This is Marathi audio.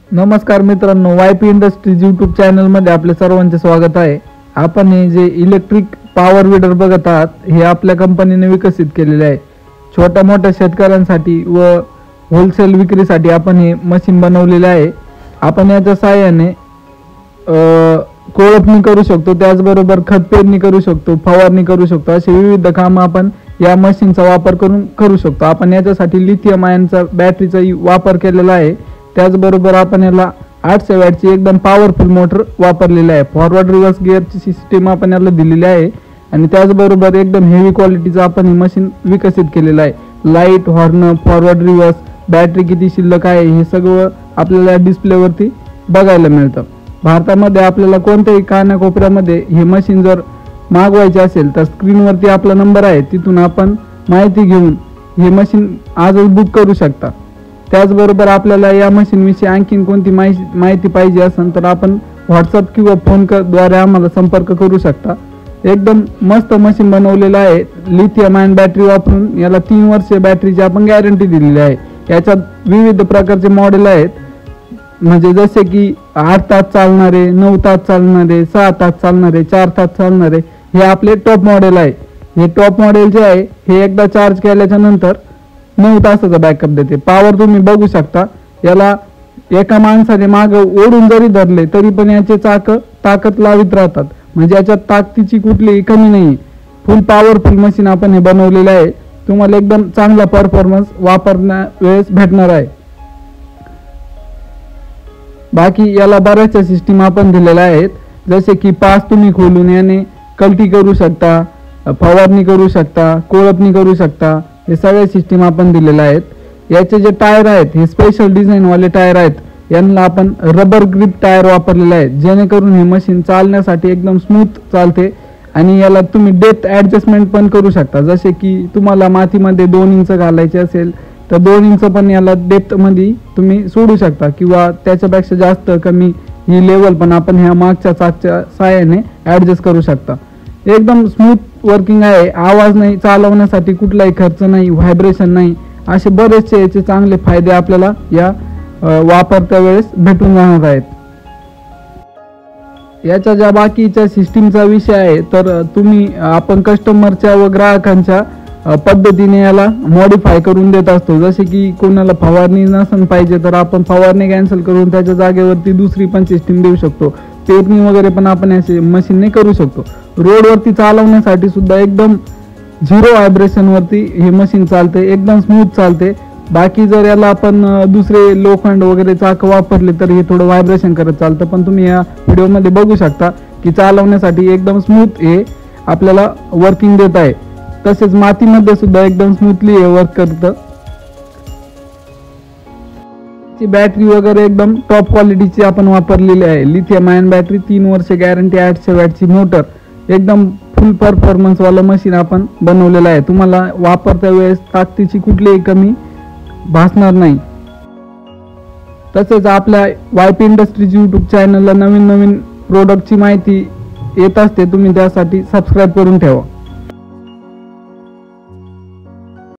नमस्कार मित्रांनो, वायपी इंडस्ट्रीज यूट्यूब चॅनलमध्ये आपले सर्वांचे स्वागत आहे। आपण हे जे इलेक्ट्रिक पॉवर वीडर बघत आहात, हे आपल्या कंपनीने विकसित केलेले आहे। छोट्या मोठ्या शेतकऱ्यांसाठी व होलसेल विक्रीसाठी आपण हे मशीन बनवलेले आहे। आपण याच्या सहाय्याने कोळपणी करू शकतो, त्याचबरोबर खत पेरणी करू शकतो, फवारणी करू शकतो, असे विविध काम आपण या मशीनचा वापर करून करू शकतो। आपण याच्यासाठी लिथियम आयनचा बॅटरीचा वापर केलेला आहे। त्याचबरोबर आपण याला 800 वॅटची एकदम पॉवरफुल मोटर वापरलेली आहे। फॉरवर्ड रिव्हर्स गिअरची सिस्टीम आपण याला दिलेली आहे आणि त्याचबरोबर एकदम हेवी क्वालिटीचं आपण हे मशीन विकसित केलेलं आहे। Light, horn, forward reverse, battery किती शिल्लक आहे हे सगळं आपल्याला डिस्प्लेवरती बघायला मिळतं। भारतामध्ये आपल्याला कोणत्याही कानाकोपऱ्यामध्ये हे मशीन जर मागवायचे असेल तर स्क्रीनवरती आपला नंबर आहे, तिथून आपण माहिती घेऊन हे मशीन आजच बुक करू शकता। त्याचबरोबर आपल्याला या मशीनविषयी आणखीन कोणती माहिती पाहिजे असेल तर आपण व्हॉट्सअप किंवा फोन द्वारे आम्हाला संपर्क करू शकता। एकदम मस्त मशीन बनवलेलं आहे। लिथियम आयन बॅटरी वापरून याला 3 वर्ष बॅटरीची आपण गॅरंटी दिलेली आहे। याच्यात विविध प्रकारचे मॉडेल आहेत, म्हणजे जसे की 8 तास चालणारे, 9 तास चालणारे, 6 तास चालणारे, 4 तास चालणारे, हे आपले टॉप मॉडेल आहे। हे टॉप मॉडेल जे आहे हे एकदा चार्ज केल्याच्या नंतर 9 तासाचा बॅकअप देते। पॉवर तुम्ही बघू शकता, याला एका माणसाने माग ओढून जरी धरले तरी पण याचे चाक ताकद लावित राहतात, म्हणजे याच्यात ताकदीची कुठलीही कमी नाही। फुल पॉवरफुल मशीन आपण हे बनवलेले आहे। तुम्हाला एकदम चांगला परफॉर्मन्स वापरण्या वेळेस भेटणार आहे। बाकी याला बऱ्याचशा सिस्टीम आपण दिलेल्या आहेत, जसे की पास तुम्ही खोलून याने कल्टी करू शकता, फवारणी करू शकता, कोळपणी करू शकता, हे सगळे सिस्टीम आपण दिलेले आहेत। याचे जे टायर आहेत हे स्पेशल डिझाइन वाले टायर आहेत। यांना आपण रबर ग्रिप टायर वापरलेले आहेत, जेणेकरून हे मशीन चालण्यासाठी एकदम स्मूथ चालते आणि याला तुम्ही डेप्थ ॲडजस्टमेंट पण करू शकता। जसे की तुम्हाला मातीमध्ये 2 इंच घालायचे असेल तर 2 इंच पण याला डेप्थ मध्ये तुम्ही सोडू शकता, किंवा त्याच्यापेक्षा जास्त कमी ही लेवल पण आपण ह्या मागच्या चाकच्या सहाय्याने ॲडजस्ट करू शकता। एकदम स्मूथ वर्किंग आहे, आवाज नाही, चालवण्यासाठी कुठलाही खर्च नाही, व्हायब्रेशन नाही, असे बरेचसे याचे चांगले फायदे आपल्याला या वापरत्या वेळेस भेटून जाणार आहेत। याच्या ज्या बाकीच्या सिस्टीमचा विषय आहे तर तुम्ही आपण कस्टमरच्या व ग्राहकांच्या पद्धतीने याला मॉडिफाय करून देत असतो। जसे की कोणाला फवारणी नसन पाहिजे तर आपण फवारणी कॅन्सल करून त्याच्या जागेवरती दुसरी पण सिस्टीम देऊ शकतो। पेरणी वगैरे पण आपण असे मशीनने करू शकतो। रोडवरती चालवण्यासाठी सुद्धा एकदम 0 व्हायब्रेशन वरती हे मशीन चालते, एकदम स्मूथ चालते। बाकी जर याला आपण दुसरे लोखंड वगैरे चाक वापरले तर हे थोडं व्हायब्रेशन करत चालतं, पण तुम्ही या व्हिडिओमध्ये बघू शकता की चालवण्यासाठी एकदम स्मूथ हे आपल्याला वर्किंग देत आहे। तसेच मातीमध्ये सुद्धा एकदम स्मूथली हे वर्क करतं। ची बॅटरी वगैरे एकदम टॉप क्वालिटीची आपण वापरलेली आहे। लिथियम आयन बॅटरी, 3 वर्ष गॅरंटी, 800 वॅटची मोटर, एकदम फुल परफॉर्मन्स वाला मशीन आपण बनवलेलं आहे। तुम्हाला वापरत्या वेळेस ताकदीची कुठलीही कमी भासणार नाही। तसेच आपल्या वायपी इंडस्ट्रीज यूट्यूब चॅनलला नवीन प्रोडक्टची माहिती येत असते, तुम्ही त्यासाठी सबस्क्राईब करून ठेवा।